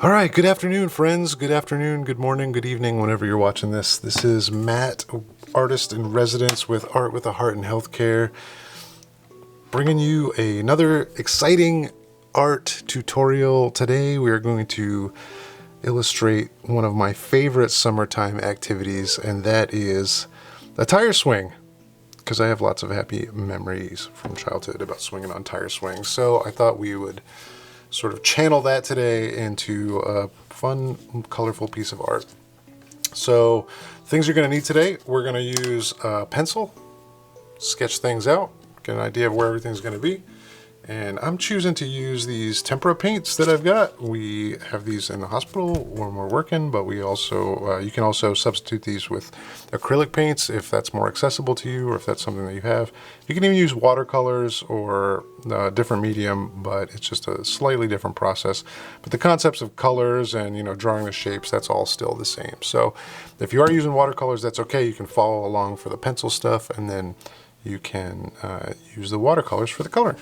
All right, good afternoon, friends. Good afternoon, good morning, good evening, whenever you're watching this. This is Matt, artist in residence with Art with a Heart in Healthcare, bringing you another exciting art tutorial. Today we are going to illustrate one of my favorite summertime activities, and that is a tire swing, because I have lots of happy memories from childhood about swinging on tire swings. So I thought we would sort of channel that today into a fun, colorful piece of art. So things you're going to need today, we're going to use a pencil, sketch things out, get an idea of where everything's going to be. And I'm choosing to use these Tempera paints that I've got. We have these in the hospital when we're working, but we also, you can also substitute these with acrylic paints if that's more accessible to you, or if that's something that you have. You can even use watercolors or a different medium, but it's just a slightly different process. But the concepts of colors and, drawing the shapes, that's all still the same. So if you are using watercolors, that's okay. You can follow along for the pencil stuff, and then you can use the watercolors for the coloring.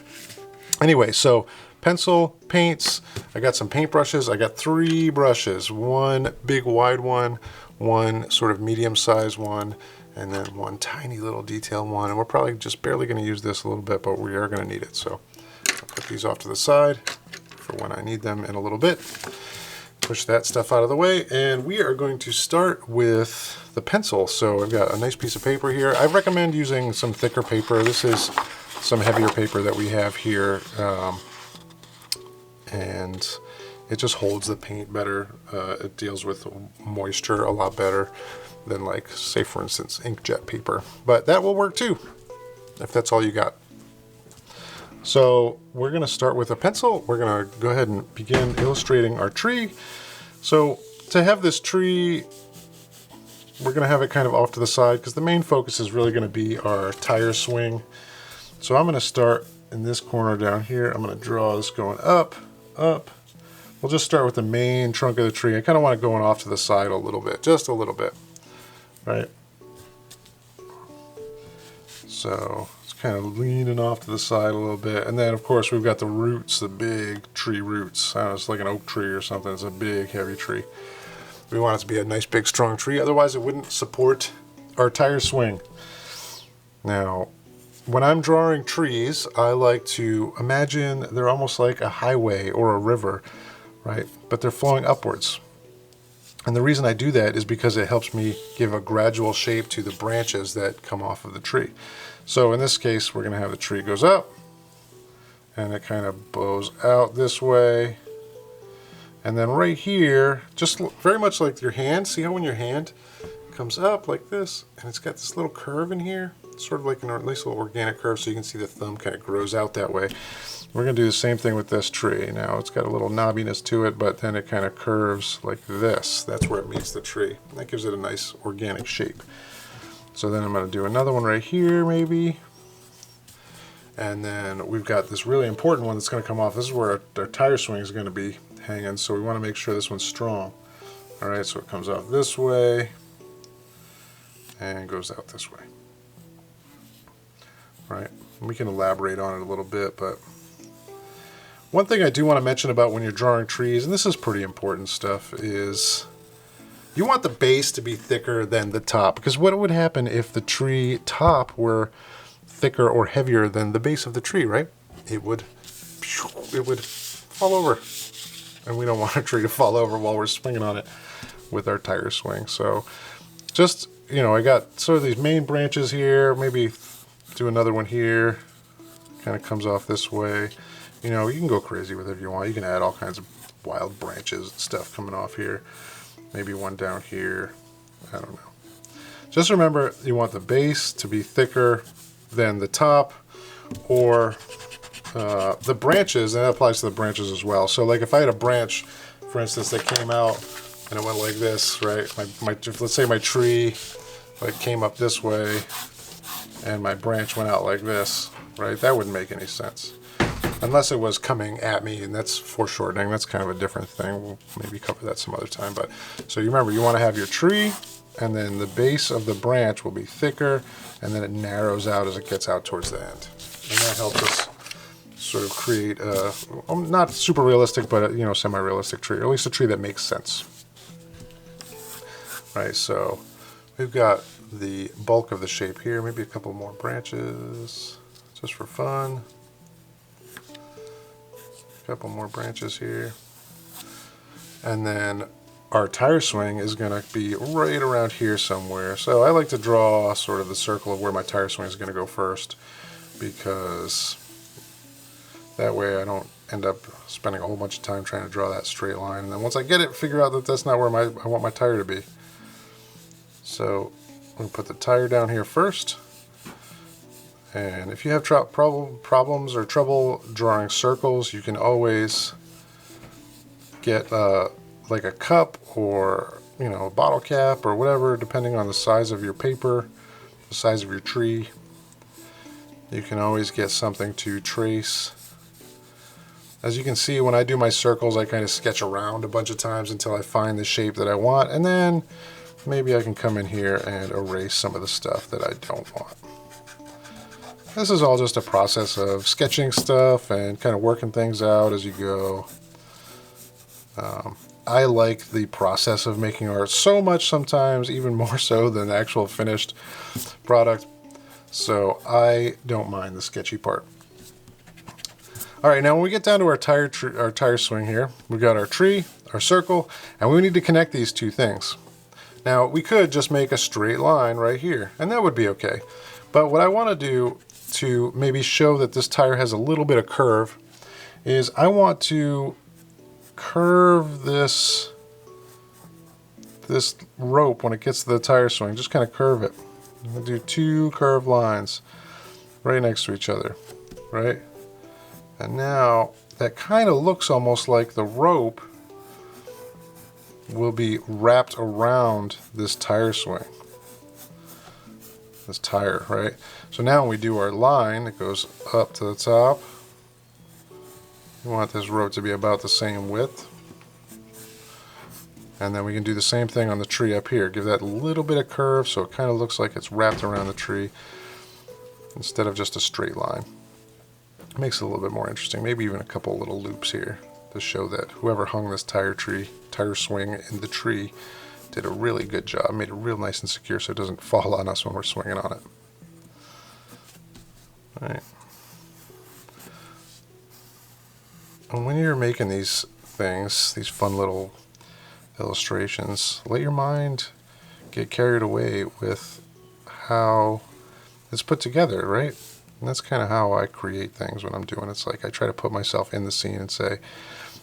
Anyway, so pencil, paints, I got some paint brushes. I got 3 brushes, one big wide one sort of medium sized one, and then one tiny little detail one. And we're probably just barely going to use this a little bit, but we are going to need it. So I'll put these off to the side for when I need them in a little bit. Push that stuff out of the way, and we are going to start with the pencil. So I've got a nice piece of paper here. I recommend using some thicker paper. This is some heavier paper that we have here, and it just holds the paint better. It deals with moisture a lot better than, like, say for instance, inkjet paper, but that will work too if that's all you got. So we're going to start with a pencil. We're going to go ahead and begin illustrating our tree. So to have this tree, we're going to have it kind of off to the side because the main focus is really going to be our tire swing. So I'm going to start in this corner down here. I'm going to draw this going up, up. We'll just start with the main trunk of the tree. I kind of want it going off to the side a little bit, just a little bit, right? So it's kind of leaning off to the side a little bit. And then, of course, we've got the roots, the big tree roots. I don't know, it's like an oak tree or something. It's a big, heavy tree. We want it to be a nice, big, strong tree. Otherwise, it wouldn't support our tire swing. Now, when I'm drawing trees, I like to imagine they're almost like a highway or a river, right? But they're flowing upwards. And the reason I do that is because it helps me give a gradual shape to the branches that come off of the tree. So in this case, we're going to have the tree goes up, and it kind of bows out this way. And then right here, just very much like your hand, see how when your hand comes up like this, and it's got this little curve in here? Sort of like a nice little organic curve, so you can see the thumb kind of grows out that way. We're going to do the same thing with this tree. Now it's got a little knobbiness to it, but then it kind of curves like this. That's where it meets the tree. That gives it a nice organic shape. So then I'm going to do another one right here maybe. And then we've got this really important one that's going to come off. This is where our tire swing is going to be hanging, so we want to make sure this one's strong. All right, so it comes off this way and goes out this way. Right, we can elaborate on it a little bit, but one thing I do want to mention about when you're drawing trees, and this is pretty important stuff, is you want the base to be thicker than the top, because what would happen if the tree top were thicker or heavier than the base of the tree, right? It would fall over, and we don't want a tree to fall over while we're swinging on it with our tire swing. So just, I got sort of these main branches here, maybe do another one here, kind of comes off this way. You can go crazy with it if you want. You can add all kinds of wild branches and stuff coming off here. Maybe one down here. I don't know. Just remember, you want the base to be thicker than the top, or the branches, and that applies to the branches as well. So like if I had a branch, for instance, that came out and it went like this, right? Let's say my tree came up this way, and my branch went out like this, right? That wouldn't make any sense. Unless it was coming at me, and that's foreshortening. That's kind of a different thing. We'll maybe cover that some other time. But so you remember, you want to have your tree, and then the base of the branch will be thicker, and then it narrows out as it gets out towards the end. And that helps us sort of create a, not super realistic, but a, you know, semi-realistic tree, or at least a tree that makes sense. Right, so we've got the bulk of the shape here, maybe a couple more branches, just for fun. A couple more branches here. And then our tire swing is going to be right around here somewhere. So I like to draw sort of the circle of where my tire swing is going to go first, because that way I don't end up spending a whole bunch of time trying to draw that straight line. And then once I get it, figure out that that's not where I want my tire to be. So I'm going to put the tire down here first. And if you have problems or trouble drawing circles, you can always get like a cup or, you know, a bottle cap or whatever, depending on the size of your paper, the size of your tree. You can always get something to trace. As you can see, when I do my circles, I kind of sketch around a bunch of times until I find the shape that I want, and then maybe I can come in here and erase some of the stuff that I don't want. This is all just a process of sketching stuff and kind of working things out as you go. I like the process of making art so much, sometimes even more so than the actual finished product. So I don't mind the sketchy part. All right, now when we get down to our tire swing here, we've got our tree, our circle, and we need to connect these two things. Now we could just make a straight line right here, and that would be okay. But what I want to do to maybe show that this tire has a little bit of curve is I want to curve this rope when it gets to the tire swing. Just kind of curve it. I'm going to do two curved lines right next to each other, right? And now that kind of looks almost like the rope will be wrapped around this tire swing. This tire, right? So now when we do our line, it goes up to the top. We want this rope to be about the same width. And then we can do the same thing on the tree up here. Give that a little bit of curve so it kind of looks like it's wrapped around the tree instead of just a straight line. It makes it a little bit more interesting. Maybe even a couple little loops here to show that whoever hung this tire swing in the tree did a really good job. Made it real nice and secure so it doesn't fall on us when we're swinging on it. All right. And when you're making these things, these fun little illustrations, let your mind get carried away with how it's put together, right? And that's kind of how I create things when I'm doing it. It's like I try to put myself in the scene and say,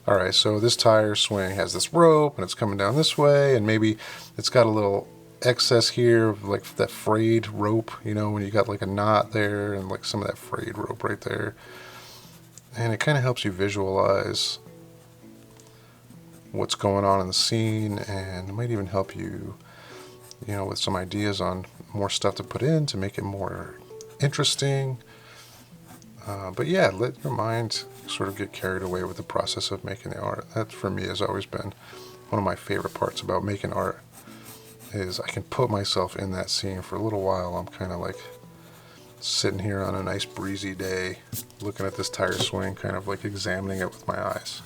all right, so this tire swing has this rope and it's coming down this way, and maybe it's got a little excess here, like that frayed rope, you know, when you got like a knot there and like some of that frayed rope right there. And it kind of helps you visualize what's going on in the scene, and it might even help you, you know, with some ideas on more stuff to put in to make it more interesting. But yeah, let your mind sort of get carried away with the process of making the art. That for me has always been one of my favorite parts about making art, is I can put myself in that scene for a little while. I'm kind of like sitting here on a nice breezy day looking at this tire swing, kind of like examining it with my eyes.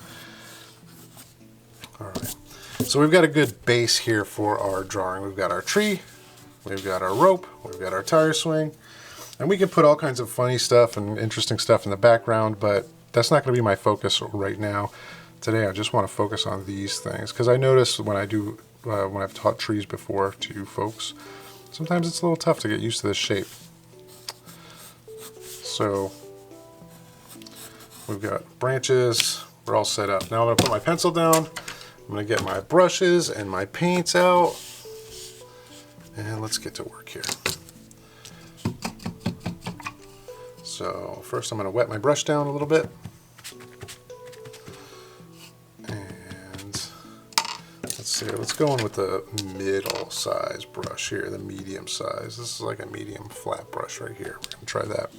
All right, so we've got a good base here for our drawing. We've got our tree, we've got our rope, we've got our tire swing, and we can put all kinds of funny stuff and interesting stuff in the background, but that's not going to be my focus right now. Today I just want to focus on these things, because I notice when I've taught trees before to folks, sometimes it's a little tough to get used to this shape. So we've got branches, we're all set up. Now I'm going to put my pencil down, I'm going to get my brushes and my paints out, and let's get to work here. So first I'm going to wet my brush down a little bit. And let's see, let's go in with the middle size brush here, the medium size. This is like a medium flat brush right here. We're going to try that.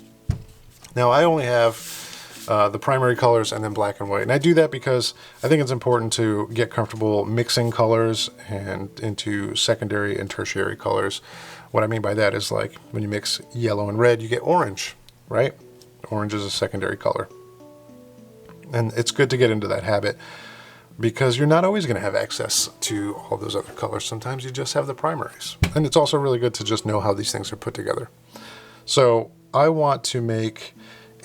Now I only have the primary colors and then black and white. And I do that because I think it's important to get comfortable mixing colors and into secondary and tertiary colors. What I mean by that is, like when you mix yellow and red, you get orange, right? Orange is a secondary color. And it's good to get into that habit because you're not always going to have access to all those other colors. Sometimes you just have the primaries. And it's also really good to just know how these things are put together. So I want to make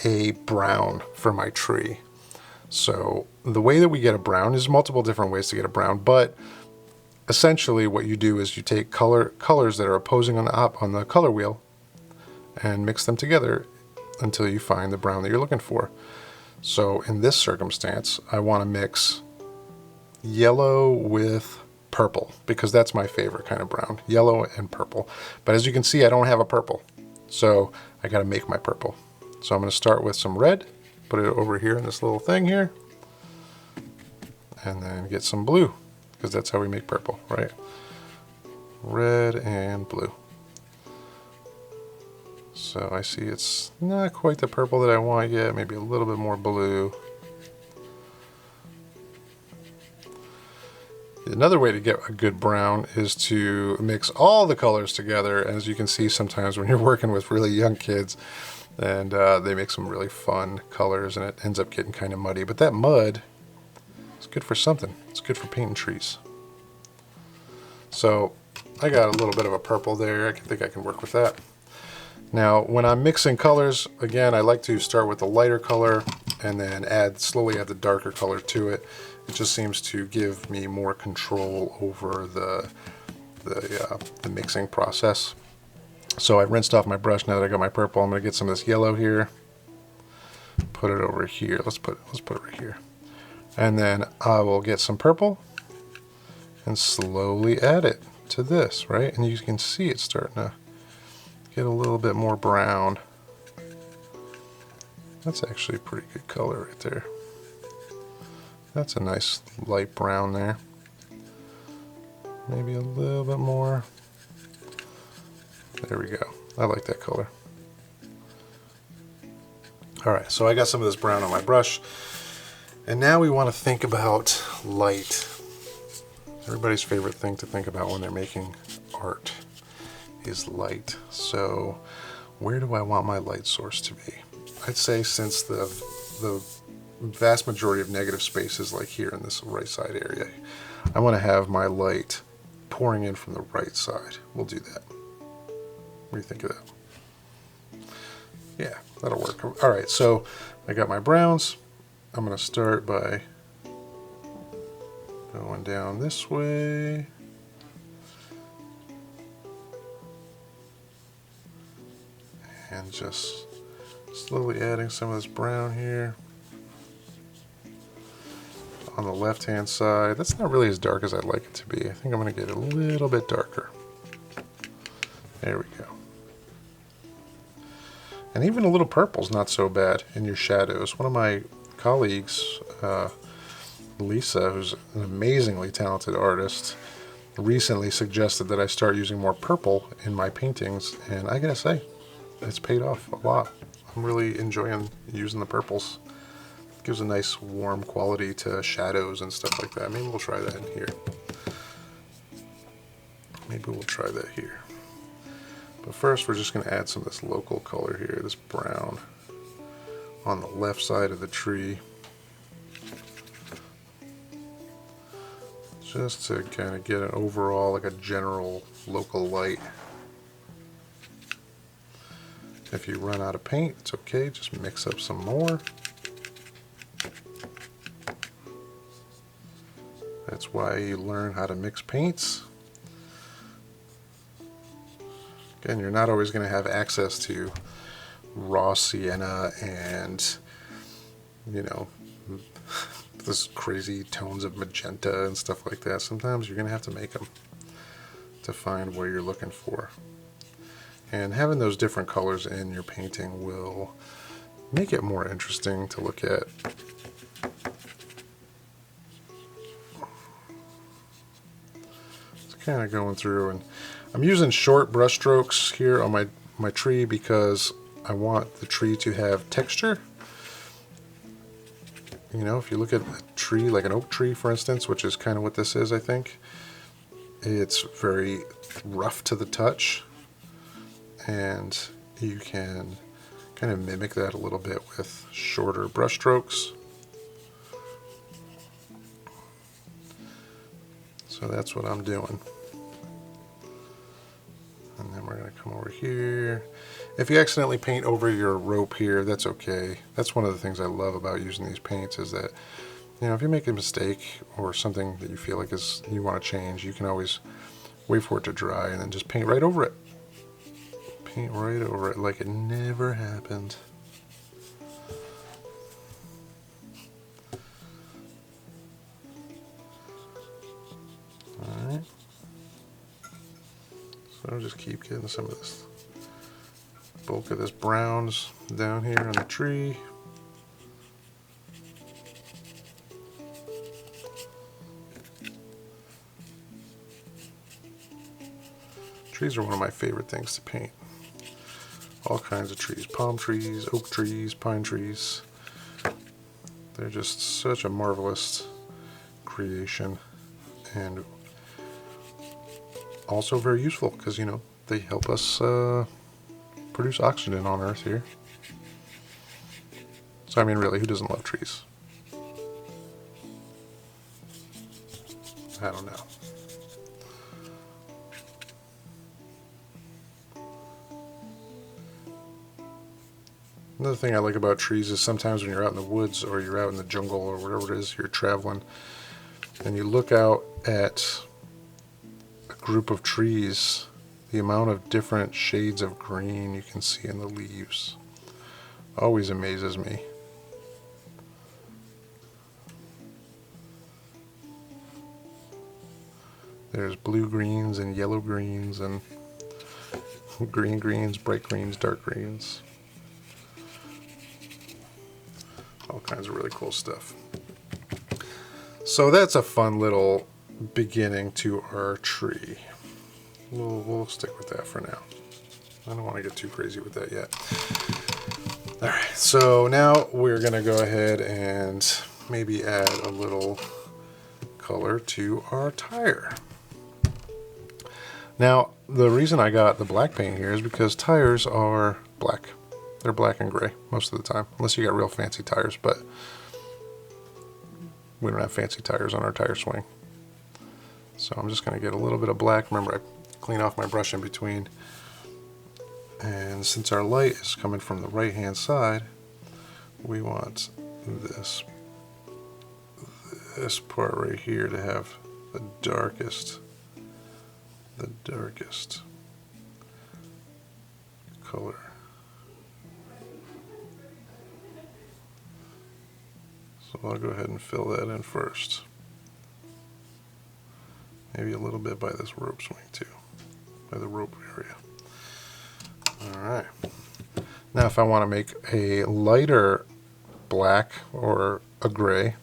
a brown for my tree. So the way that we get a brown is multiple different ways to get a brown, but essentially what you do is you take colors that are opposing on the color wheel and mix them together until you find the brown that you're looking for. So in this circumstance, I want to mix yellow with purple because that's my favorite kind of brown, yellow and purple. But as you can see, I don't have a purple, so I got to make my purple. So I'm going to start with some red, put it over here in this little thing here, and then get some blue because that's how we make purple, right? Red and blue. So I see it's not quite the purple that I want yet, maybe a little bit more blue. Another way to get a good brown is to mix all the colors together. As you can see sometimes when you're working with really young kids, and they make some really fun colors and it ends up getting kind of muddy. But that mud is good for something. It's good for painting trees. So I got a little bit of a purple there. I think I can work with that. Now when I'm mixing colors, again, I like to start with the lighter color and then slowly add the darker color to it. It just seems to give me more control over the mixing process. So I rinsed off my brush. Now that I got my purple, I'm going to get some of this yellow here. Put it over here. Let's put it right here. And then I will get some purple and slowly add it to this, right? And you can see it's starting to get a little bit more brown. That's actually a pretty good color right there. That's a nice light brown there. Maybe a little bit more. There we go. I like that color. All right, so I got some of this brown on my brush. And now we want to think about light. Everybody's favorite thing to think about when they're making art is light. So where do I want my light source to be? I'd say since the vast majority of negative space is like here in this right side area, I want to have my light pouring in from the right side. We'll do that. What do you think of that? Yeah, that'll work. All right, so I got my browns. I'm going to start by going down this way. And just slowly adding some of this brown here. On the left-hand side, that's not really as dark as I'd like it to be. I think I'm going to get a little bit darker. There we go. And even a little purple's not so bad in your shadows. One of my colleagues, Lisa, who's an amazingly talented artist, recently suggested that I start using more purple in my paintings, and I gotta say, it's paid off a lot. I'm really enjoying using the purples. It gives a nice warm quality to shadows and stuff like that. Maybe we'll try that in here. Maybe we'll try that here. But first we're just going to add some of this local color here, this brown, on the left side of the tree. Just to kind of get an overall, like a general local light. If you run out of paint, it's okay, just mix up some more. That's why you learn how to mix paints. Again, you're not always going to have access to raw sienna and, you know, this crazy tones of magenta and stuff like that. Sometimes you're going to have to make them to find what you're looking for. And having those different colors in your painting will make it more interesting to look at. It's kind of going through, and I'm using short brush strokes here on my tree because I want the tree to have texture. You know, if you look at a tree, like an oak tree, for instance, which is kind of what this is, I think, it's very rough to the touch, and you can kind of mimic that a little bit with shorter brush strokes. So that's what I'm doing. And then we're going to come over here. If you accidentally paint over your rope here, that's okay. That's one of the things I love about using these paints is that, you know, if you make a mistake or something that you feel like you want to change, you can always wait for it to dry and then just paint right over it. Paint right over it like it never happened. Alright. So I'll just keep getting some of this bulk of this browns down here on the tree. Trees are one of my favorite things to paint. All kinds of trees. Palm trees, oak trees, pine trees. They're just such a marvelous creation and also very useful because, you know, they help us produce oxygen on Earth here. So, I mean, really, who doesn't love trees? I don't know. Another thing I like about trees is sometimes when you're out in the woods or you're out in the jungle or whatever it is you're traveling, and you look out at a group of trees, the amount of different shades of green you can see in the leaves always amazes me. There's blue greens and yellow greens and green greens, bright greens, dark greens. All kinds of really cool stuff. So that's a fun little beginning to our tree. We'll stick with that for now. I don't want to get too crazy with that yet. Alright, so now we're going to go ahead and maybe add a little color to our tire. Now, the reason I got the black paint here is because tires are black. They're black and gray most of the time, unless you got real fancy tires, but we don't have fancy tires on our tire swing. So I'm just going to get a little bit of black. Remember, I clean off my brush in between. And since our light is coming from the right-hand side, we want this part right here to have the darkest color. So I'll go ahead and fill that in first. Maybe a little bit by this rope swing too, by the rope area. Alright. Now if I want to make a lighter black or a gray,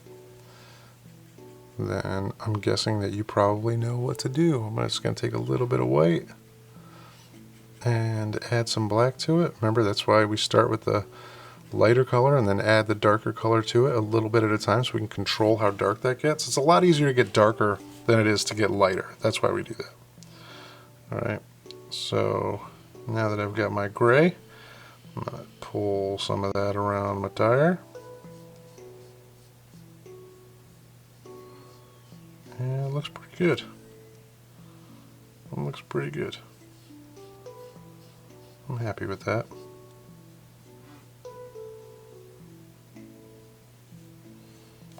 then I'm guessing that you probably know what to do. I'm just going to take a little bit of white and add some black to it. Remember, that's why we start with the lighter color and then add the darker color to it a little bit at a time so we can control how dark that gets. It's a lot easier to get darker than it is to get lighter. That's why we do that. Alright, so now that I've got my gray, I'm going to pull some of that around my tire. And it looks pretty good. It looks pretty good. I'm happy with that.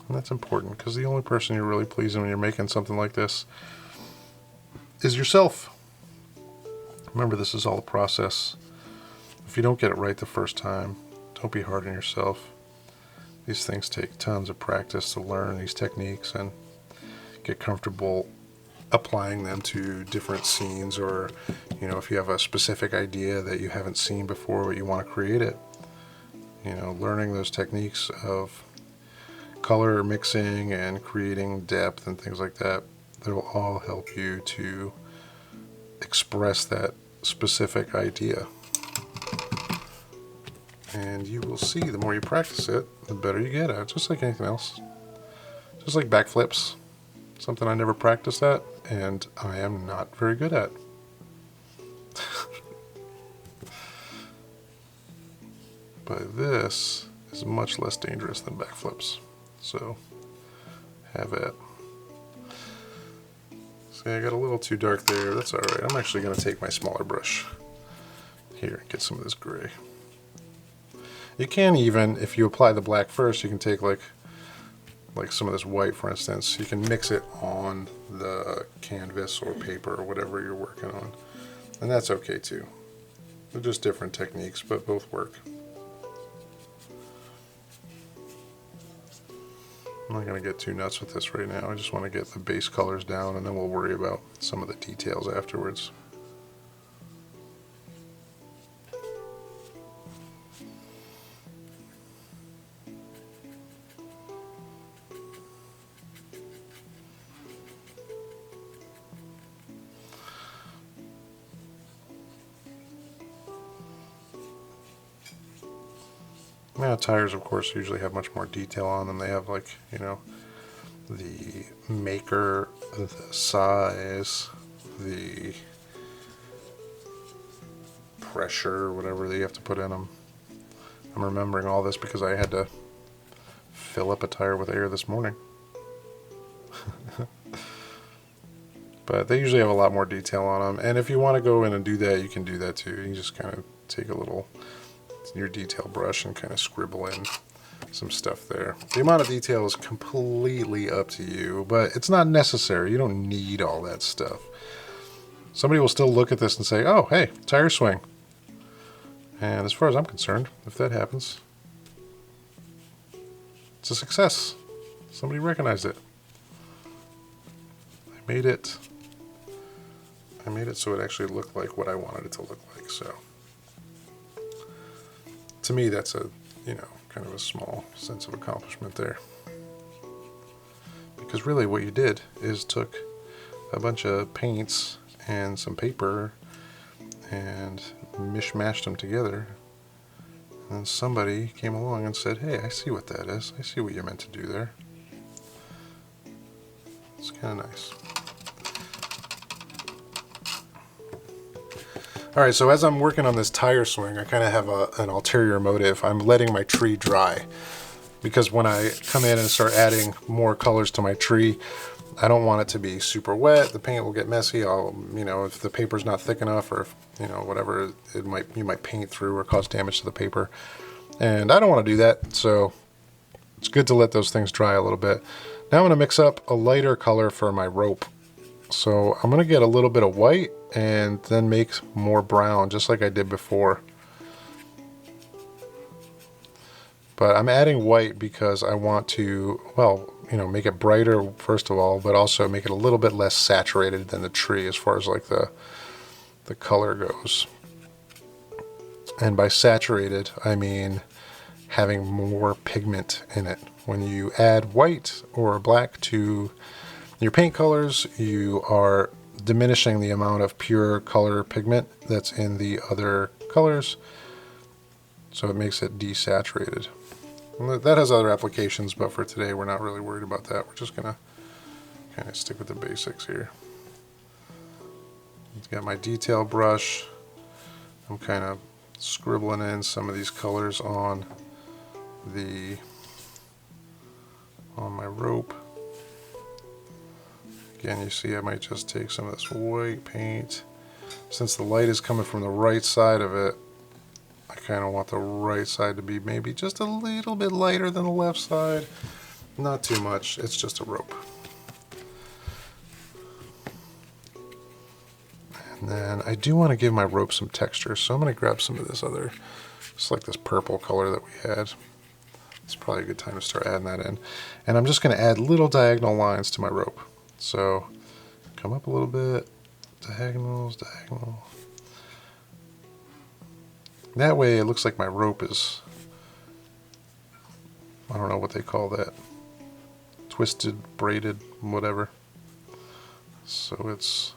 And that's important because the only person you're really pleasing when you're making something like this is yourself. Remember, this is all a process. If you don't get it right the first time, don't be hard on yourself. These things take tons of practice to learn these techniques and get comfortable applying them to different scenes, or, you know, if you have a specific idea that you haven't seen before but you want to create it, you know, learning those techniques of color mixing and creating depth and things like that, that will all help you to express that specific idea. And you will see, the more you practice it, the better you get at it, just like anything else. Just like backflips, something I never practiced at, and I am not very good at. But this is much less dangerous than backflips. So, have it. See, I got a little too dark there. That's all right. I'm actually going to take my smaller brush here and get some of this gray. You can even, if you apply the black first, you can take like some of this white, for instance. You can mix it on the canvas or paper or whatever you're working on. And that's okay too. They're just different techniques, but both work. I'm not going to get too nuts with this right now. I just want to get the base colors down, and then we'll worry about some of the details afterwards. Now, tires, of course, usually have much more detail on them. They have, like, you know, the maker, the size, the pressure, whatever that you have to put in them. I'm remembering all this because I had to fill up a tire with air this morning. But they usually have a lot more detail on them. And if you want to go in and do that, you can do that too. You just kind of take a little, your detail brush and kind of scribble in some stuff there. The amount of detail is completely up to you, but it's not necessary. You don't need all that stuff. Somebody will still look at this and say, oh, hey, tire swing. And as far as I'm concerned, if that happens, it's a success. Somebody recognized it. I made it so it actually looked like what I wanted it to look like. So to me, that's a, you know, kind of a small sense of accomplishment there. Because really what you did is took a bunch of paints and some paper and mishmashed them together. And then somebody came along and said, hey, I see what that is. I see what you meant to do there. It's kind of nice. Alright, so as I'm working on this tire swing, I kind of have an ulterior motive. I'm letting my tree dry. Because when I come in and start adding more colors to my tree, I don't want it to be super wet. The paint will get messy. You know, if the paper's not thick enough, or if, you know, whatever, you might paint through or cause damage to the paper. And I don't want to do that, so it's good to let those things dry a little bit. Now I'm going to mix up a lighter color for my rope. So I'm going to get a little bit of white and then make more brown, just like I did before. But I'm adding white because I want to, well, you know, make it brighter first of all, but also make it a little bit less saturated than the tree as far as like the color goes. And by saturated, I mean having more pigment in it. When you add white or black to your paint colors, you are diminishing the amount of pure color pigment that's in the other colors, so it makes it desaturated. And that has other applications, but for today we're not really worried about that. We're just gonna kind of stick with the basics here. I've got my detail brush. I'm kind of scribbling in some of these colors on my rope. Again, you see I might just take some of this white paint. Since the light is coming from the right side of it, I kind of want the right side to be maybe just a little bit lighter than the left side. Not too much, it's just a rope. And then I do want to give my rope some texture, so I'm going to grab some of this other, just like this purple color that we had. It's probably a good time to start adding that in. And I'm just going to add little diagonal lines to my rope. So come up a little bit, diagonals, diagonal. That way it looks like my rope is, I don't know what they call that, twisted, braided, whatever. So it's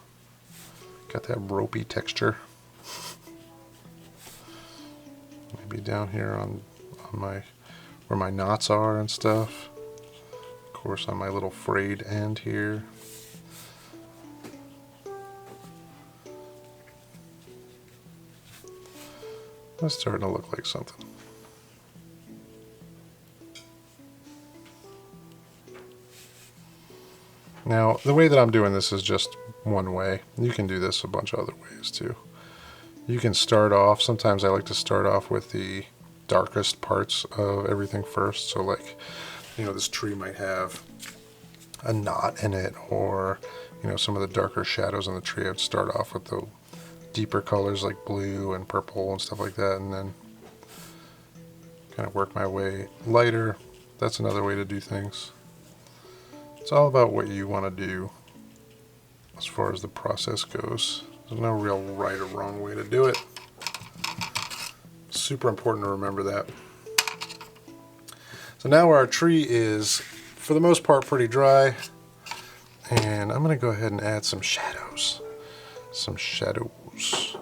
got that ropey texture. Maybe down here on my, where my knots are and stuff. Of course on my little frayed end here. That's starting to look like something. Now, the way that I'm doing this is just one way. You can do this a bunch of other ways too. You can start off, sometimes I like to start off with the darkest parts of everything first. So like, you know, this tree might have a knot in it, or, you know, some of the darker shadows on the tree. I would start off with the deeper colors like blue and purple and stuff like that, and then kind of work my way lighter. That's another way to do things. It's all about what you want to do as far as the process goes. There's no real right or wrong way to do it. Super important to remember that. So now our tree is, for the most part, pretty dry. And I'm going to go ahead and add some shadows. Some shadows.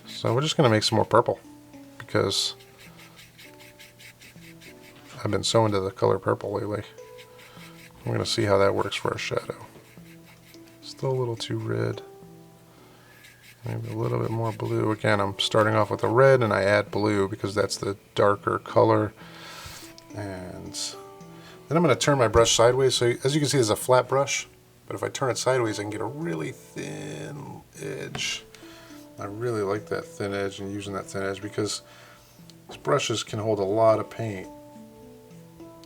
So we're just going to make some more purple, because I've been so into the color purple lately. We're going to see how that works for our shadow. Still a little too red. Maybe a little bit more blue. Again, I'm starting off with a red and I add blue because that's the darker color. And then I'm going to turn my brush sideways. So as you can see, there's a flat brush, but if I turn it sideways, I can get a really thin edge. I really like that thin edge and using that thin edge because these brushes can hold a lot of paint.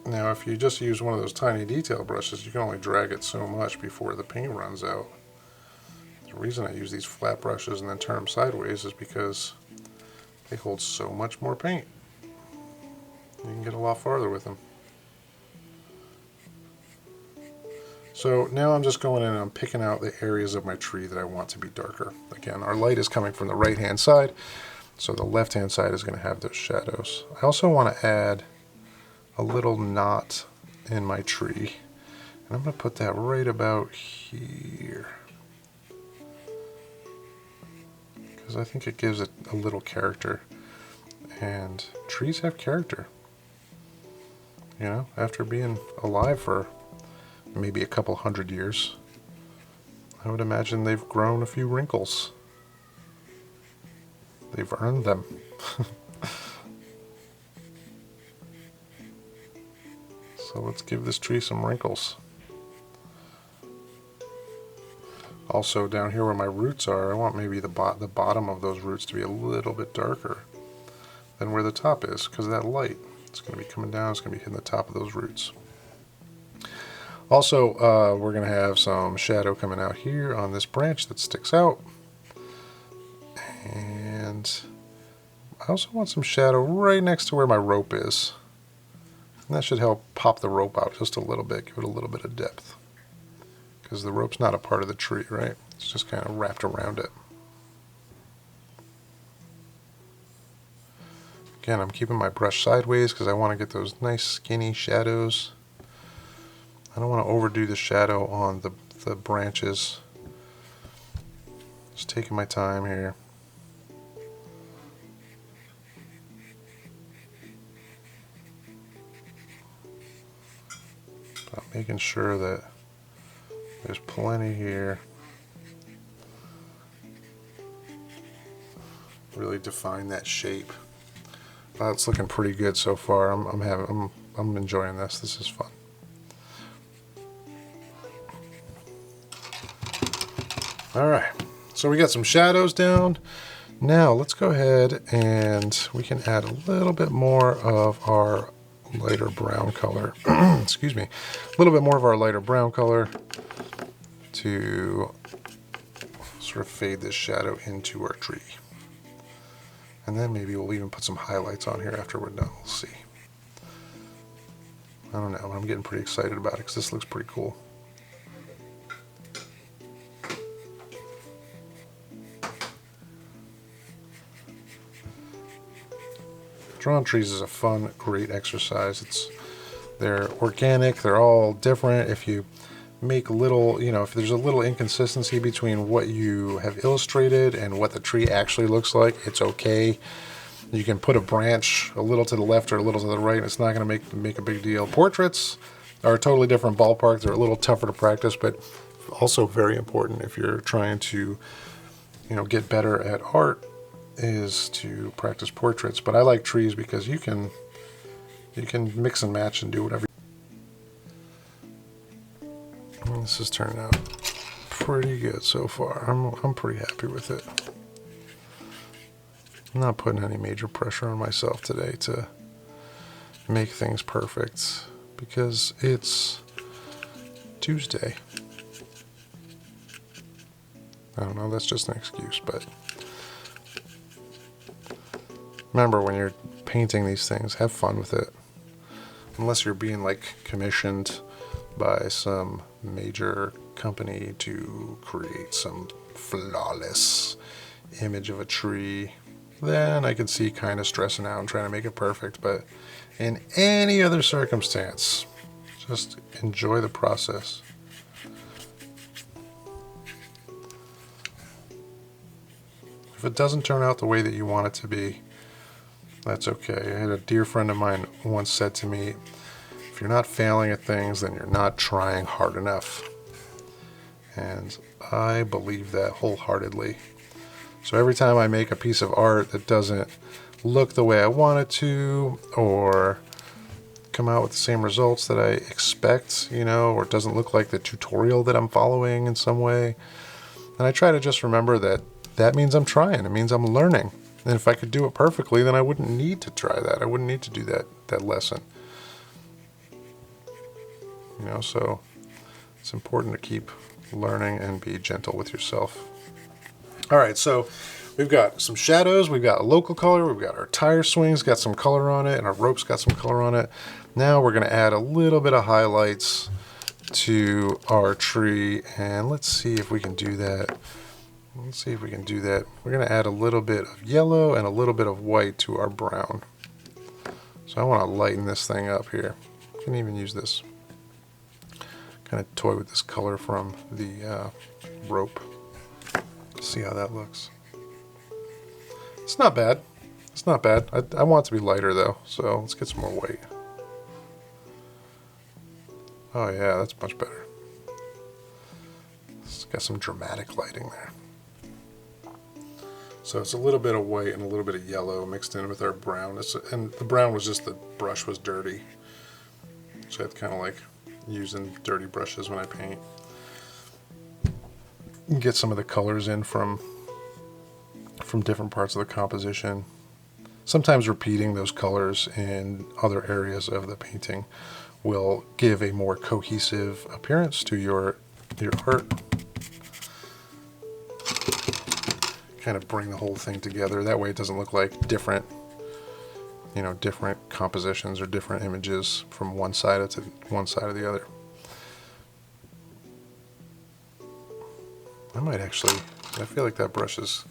Now, if you just use one of those tiny detail brushes, you can only drag it so much before the paint runs out. The reason I use these flat brushes and then turn them sideways is because they hold so much more paint. You can get a lot farther with them. So now I'm just going in and I'm picking out the areas of my tree that I want to be darker. Again, our light is coming from the right hand side, so the left hand side is going to have those shadows. I also want to add a little knot in my tree, and I'm going to put that right about here, because I think it gives it a little character, and trees have character. You know, after being alive for maybe a couple hundred years, I would imagine they've grown a few wrinkles. They've earned them. So let's give this tree some wrinkles. Also down here where my roots are, I want maybe the bottom of those roots to be a little bit darker than where the top is, because that light, it's going to be coming down, it's going to be hitting the top of those roots. Also, we're going to have some shadow coming out here on this branch that sticks out. And I also want some shadow right next to where my rope is. And that should help pop the rope out just a little bit, give it a little bit of depth. Because the rope's not a part of the tree, right? It's just kind of wrapped around it. Again, I'm keeping my brush sideways because I want to get those nice skinny shadows. I don't want to overdo the shadow on the branches. Just taking my time here. But making sure that there's plenty here. Really define that shape. It's looking pretty good so far. I'm enjoying this. This is fun. All right, so we got some shadows down. Now let's go ahead and we can add a little bit more of our lighter brown color. Excuse me, a little bit more of our lighter brown color to sort of fade this shadow into our tree. And then maybe we'll even put some highlights on here after we're done. We'll see. I don't know, but I'm getting pretty excited about it because this looks pretty cool. Drawing trees is a fun, great exercise. They're organic, they're all different. If you make little, if there's a little inconsistency between what you have illustrated and what the tree actually looks like, it's okay. You can put a branch a little to the left or a little to the right, and it's not going to make a big deal. Portraits are a totally different ballpark. They're a little tougher to practice, but also very important if you're trying to, get better at art, is to practice portraits. But I like trees because you can mix and match and do whatever. This is turning out pretty good so far. I'm pretty happy with it. I'm not putting any major pressure on myself today to make things perfect because it's Tuesday. I don't know, that's just an excuse, but remember, when you're painting these things, have fun with it. Unless you're being like commissioned by some major company to create some flawless image of a tree, then I can see kind of stressing out and trying to make it perfect. But in any other circumstance, just enjoy the process. If it doesn't turn out the way that you want it to be, that's okay. I had a dear friend of mine once said to me, if you're not failing at things, then you're not trying hard enough. And I believe that wholeheartedly. So every time I make a piece of art that doesn't look the way I want it to, or come out with the same results that I expect, or it doesn't look like the tutorial that I'm following in some way, and I try to just remember that means I'm trying. It means I'm learning. And if I could do it perfectly, then I wouldn't need to try that. I wouldn't need to do that lesson. So it's important to keep learning and be gentle with yourself. All right, so we've got some shadows, we've got a local color, we've got our tire swings, got some color on it, and our rope's got some color on it. Now we're gonna add a little bit of highlights to our tree, and let's see if we can do that. We're gonna add a little bit of yellow and a little bit of white to our brown. So I wanna lighten this thing up here. You can even use this, kind of toy with this color from the rope. See how that looks. It's not bad. I want it to be lighter though, so let's get some more white. Oh yeah, that's much better. It's got some dramatic lighting there. So it's a little bit of white and a little bit of yellow mixed in with our brown. And the brown was just the brush was dirty. So I had kind of like using dirty brushes when I paint. Get some of the colors in from different parts of the composition. Sometimes repeating those colors in other areas of the painting will give a more cohesive appearance to your art. Kind of bring the whole thing together. That way it doesn't look like different compositions or different images from one side to one side or the other. I feel like that brush is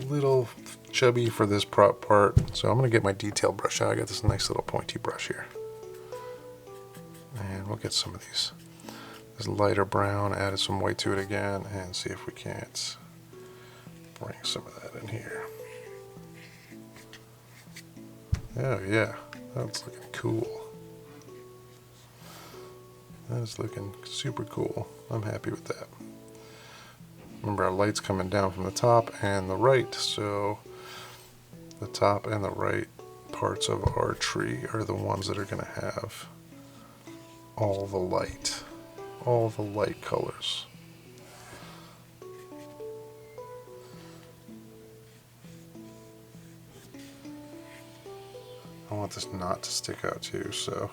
a little chubby for this part, so I'm going to get my detail brush out. I got this nice little pointy brush here. And we'll get some of this lighter brown, added some white to it again, and see if we can't bring some of that in here. Oh yeah, that's looking cool. That is looking super cool. I'm happy with that. Remember, our light's coming down from the top and the right, so the top and the right parts of our tree are the ones that are going to have all the light colors. I want this knot to stick out too, so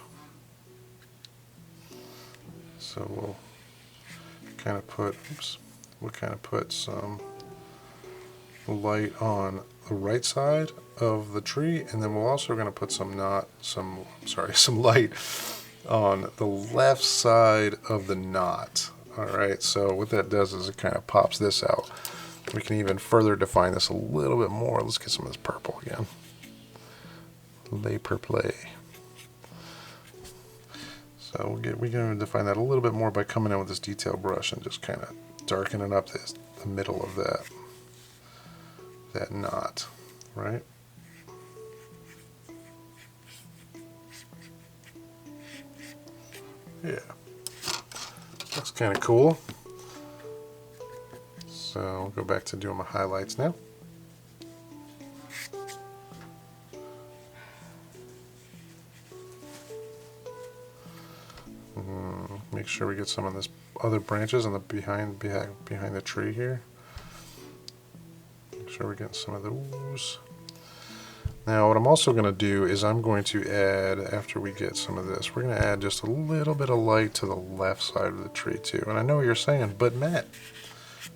we'll kind of put some light on the right side of the tree, and then we're also going to put some light on the left side of the knot. Alright, so what that does is it kind of pops this out. We can even further define this a little bit more. Let's get some of this purple again. Lay purple. So we're going to define that a little bit more by coming in with this detail brush and just kind of darkening up the middle of that knot, right? Yeah, looks kind of cool. So I'll go back to doing my highlights now. Make sure we get some of this other branches on the behind the tree here. Make sure we're getting some of those. Now what I'm also going to do is I'm going to add, after we get some of this, we're going to add just a little bit of light to the left side of the tree too. And I know what you're saying, but Matt,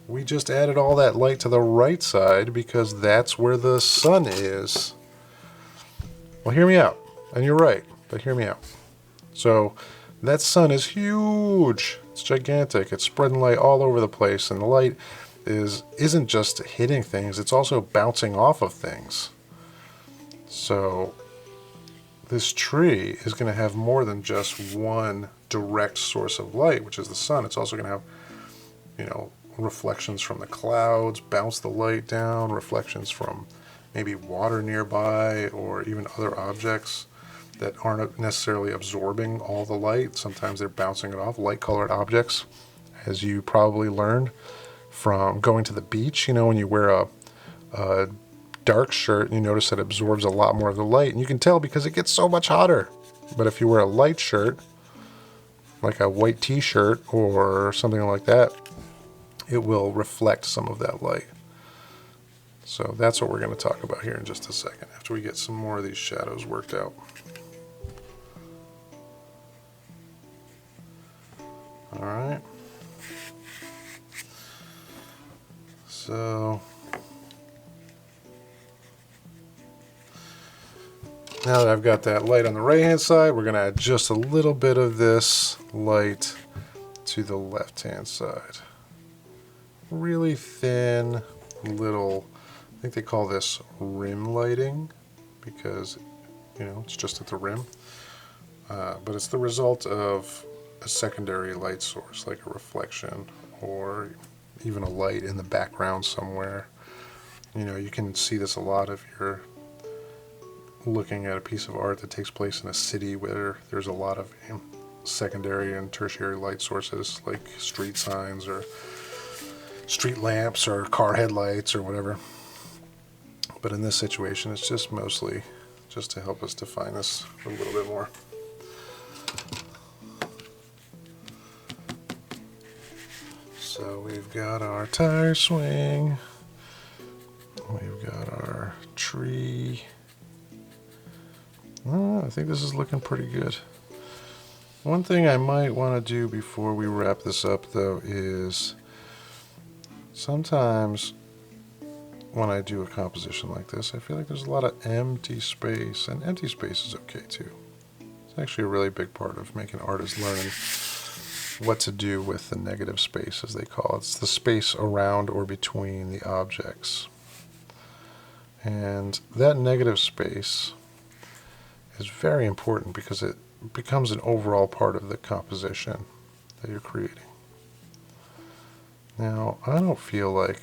we just added all that light to the right side because that's where the sun is. Well, hear me out. And you're right, but hear me out. So that sun is huge. It's gigantic. It's spreading light all over the place, and the light isn't just hitting things, it's also bouncing off of things. So this tree is going to have more than just one direct source of light, which is the sun. It's also going to have, you know, reflections from the clouds, bounce the light down, reflections from maybe water nearby, or even other objects that aren't necessarily absorbing all the light. Sometimes they're bouncing it off, light-colored objects, as you probably learned from going to the beach. You know, when you wear a dark shirt, you notice that it absorbs a lot more of the light, and you can tell because it gets so much hotter. But if you wear a light shirt, like a white t-shirt or something like that, it will reflect some of that light. So that's what we're going to talk about here in just a second, after we get some more of these shadows worked out. All right. So now that I've got that light on the right hand side, we're going to add just a little bit of this light to the left hand side. Really thin little, I think they call this rim lighting because, you know, it's just at the rim. But it's the result of a secondary light source, like a reflection or even a light in the background somewhere. You know, you can see this a lot if you're looking at a piece of art that takes place in a city where there's a lot of secondary and tertiary light sources, like street signs or street lamps or car headlights or whatever. But in this situation, it's just mostly just to help us define this a little bit more. So we've got our tire swing, we've got our tree. I think this is looking pretty good. One thing I might want to do before we wrap this up though is sometimes when I do a composition like this, I feel like there's a lot of empty space, and empty space is okay too. It's actually a really big part of making art, is learning what to do with the negative space, as they call it. It's the space around or between the objects. And that negative space is very important because it becomes an overall part of the composition that you're creating. Now, I don't feel like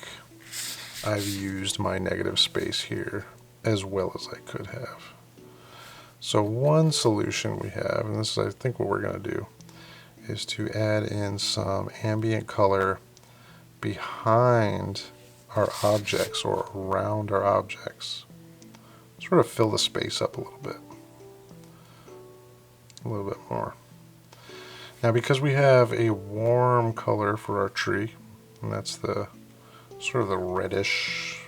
I've used my negative space here as well as I could have. So one solution we have, and this is I think what we're going to do, is to add in some ambient color behind our objects or around our objects. Sort of fill the space up a little bit more. Now, because we have a warm color for our tree, and that's the sort of the reddish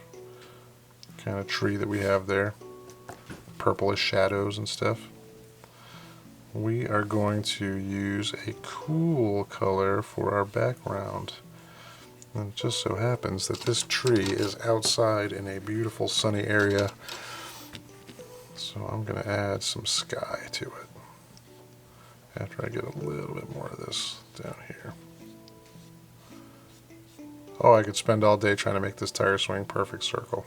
kind of tree that we have there, purplish shadows and stuff, we are going to use a cool color for our background. And it just so happens that this tree is outside in a beautiful sunny area, so I'm going to add some sky to it after I get a little bit more of this down here. Oh, I could spend all day trying to make this tire swing perfect circle,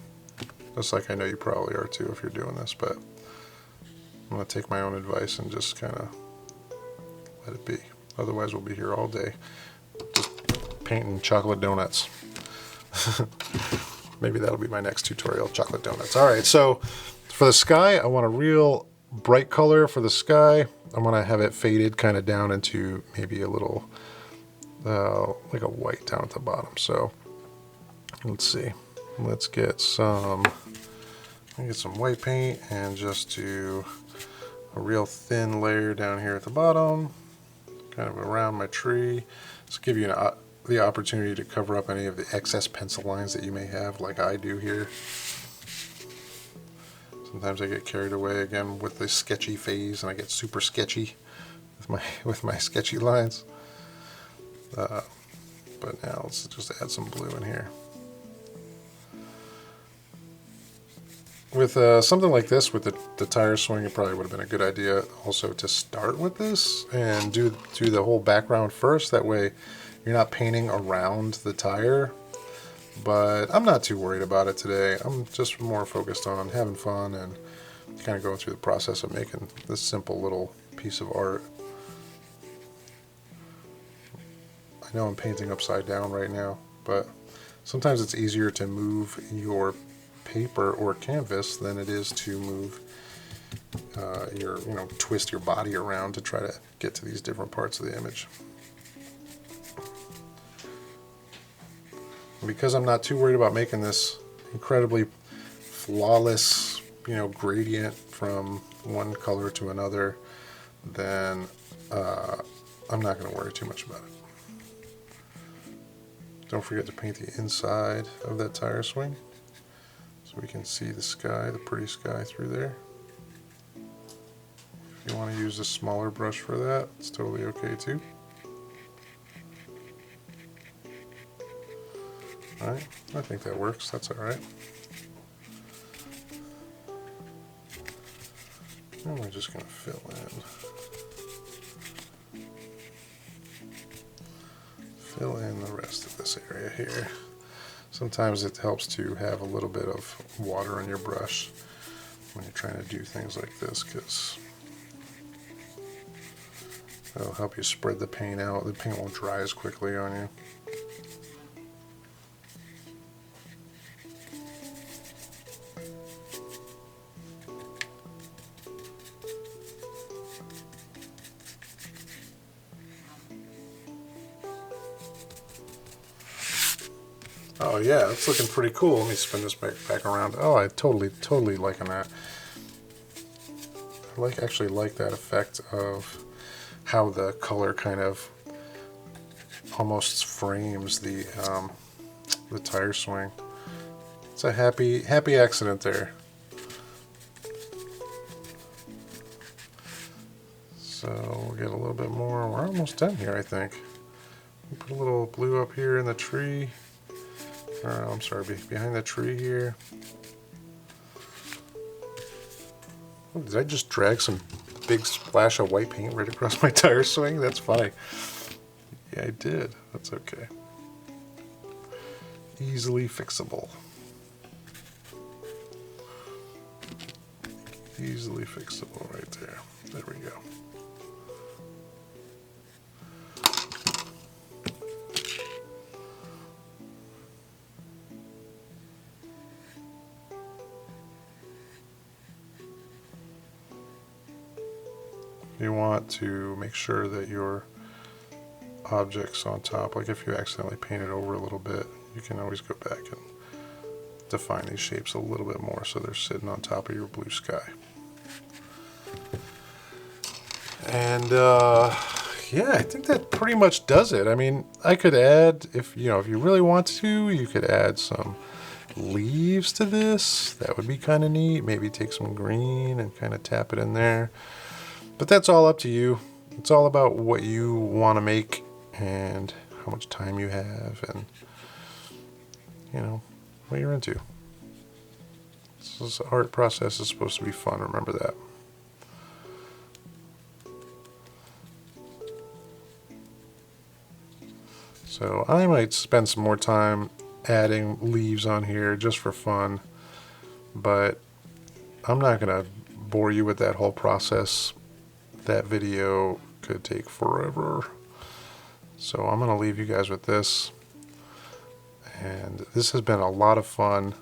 just like I know you probably are too if you're doing this, but I'm going to take my own advice and just kind of let it be. Otherwise we'll be here all day just painting chocolate donuts. Maybe that'll be my next tutorial, chocolate donuts. Alright, so for the sky, I want a real bright color for the sky. I'm going to have it faded kind of down into maybe a little like a white down at the bottom. So let's see. Let's get some white paint and just do a real thin layer down here at the bottom. kind of around my tree. Just give you the opportunity to cover up any of the excess pencil lines that you may have, like I do here. Sometimes I get carried away again with the sketchy phase, and I get super sketchy with my sketchy lines. But now let's just add some blue in here. With something like this, with the tire swing, it probably would have been a good idea also to start with this and do the whole background first. That way you're not painting around the tire. But I'm not too worried about it today. I'm just more focused on having fun and kind of going through the process of making this simple little piece of art. I know I'm painting upside down right now, but sometimes it's easier to move your paper or canvas than it is to move twist your body around to try to get to these different parts of the image. And because I'm not too worried about making this incredibly flawless, gradient from one color to another, then I'm not going to worry too much about it. Don't forget to paint the inside of that tire swing so we can see the sky, the pretty sky through there. If you want to use a smaller brush for that, it's totally okay too. Alright, I think that works. That's alright. And we're just going to fill in the rest of this area here. Sometimes it helps to have a little bit of water on your brush when you're trying to do things like this, because it'll help you spread the paint out. The paint won't dry as quickly on you. Oh yeah, it's looking pretty cool. Let me spin this back around. Oh, I totally liking that. I actually like that effect of how the color kind of almost frames the tire swing. It's a happy accident there. So we'll get a little bit more. We're almost done here, I think. We'll put a little blue up here in the tree. I'm sorry, behind the tree here. Oh, did I just drag some big splash of white paint right across my tire swing? That's funny. Yeah, I did. That's okay. Easily fixable. Easily fixable right there. There we go. You want to make sure that your objects on top, like if you accidentally paint it over a little bit, you can always go back and define these shapes a little bit more so they're sitting on top of your blue sky. And yeah, I think that pretty much does it. I mean, I could add, if you really want to, you could add some leaves to this. That would be kind of neat. Maybe take some green and kind of tap it in there. But that's all up to you. It's all about what you want to make and how much time you have and, what you're into. This art process is supposed to be fun, remember that. So I might spend some more time adding leaves on here just for fun, but I'm not going to bore you with that whole process. That video could take forever. So I'm going to leave you guys with this. And this has been a lot of fun.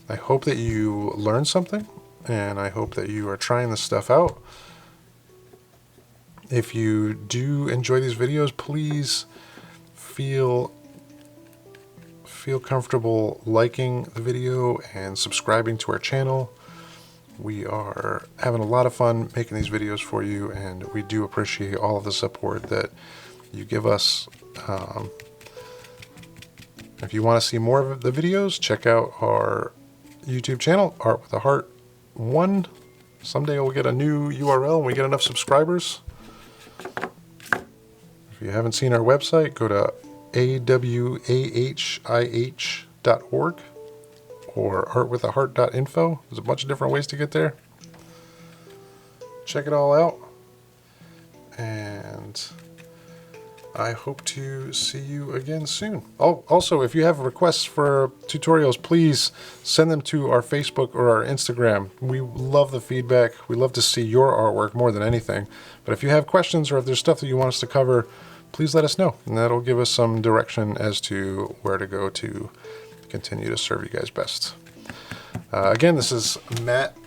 I hope that you learned something, and I hope that you are trying this stuff out. If you do enjoy these videos, please feel comfortable liking the video and subscribing to our channel. We are having a lot of fun making these videos for you, and we do appreciate all of the support that you give us. If you want to see more of the videos, check out our YouTube channel, Art with a Heart 1. Someday we'll get a new URL when we get enough subscribers. If you haven't seen our website, go to awahih.org or artwithaheart.info. There's a bunch of different ways to get there. Check it all out. And I hope to see you again soon. Oh, also, if you have requests for tutorials, please send them to our Facebook or our Instagram. We love the feedback. We love to see your artwork more than anything. But if you have questions or if there's stuff that you want us to cover, please let us know. And that'll give us some direction as to where to go to continue to serve you guys best. Again, this is Matt,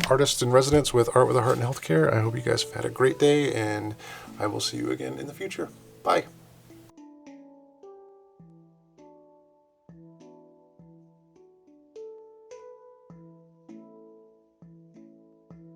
artist in residence with Art with a Heart in Healthcare. I hope you guys have had a great day, and I will see you again in the future. Bye.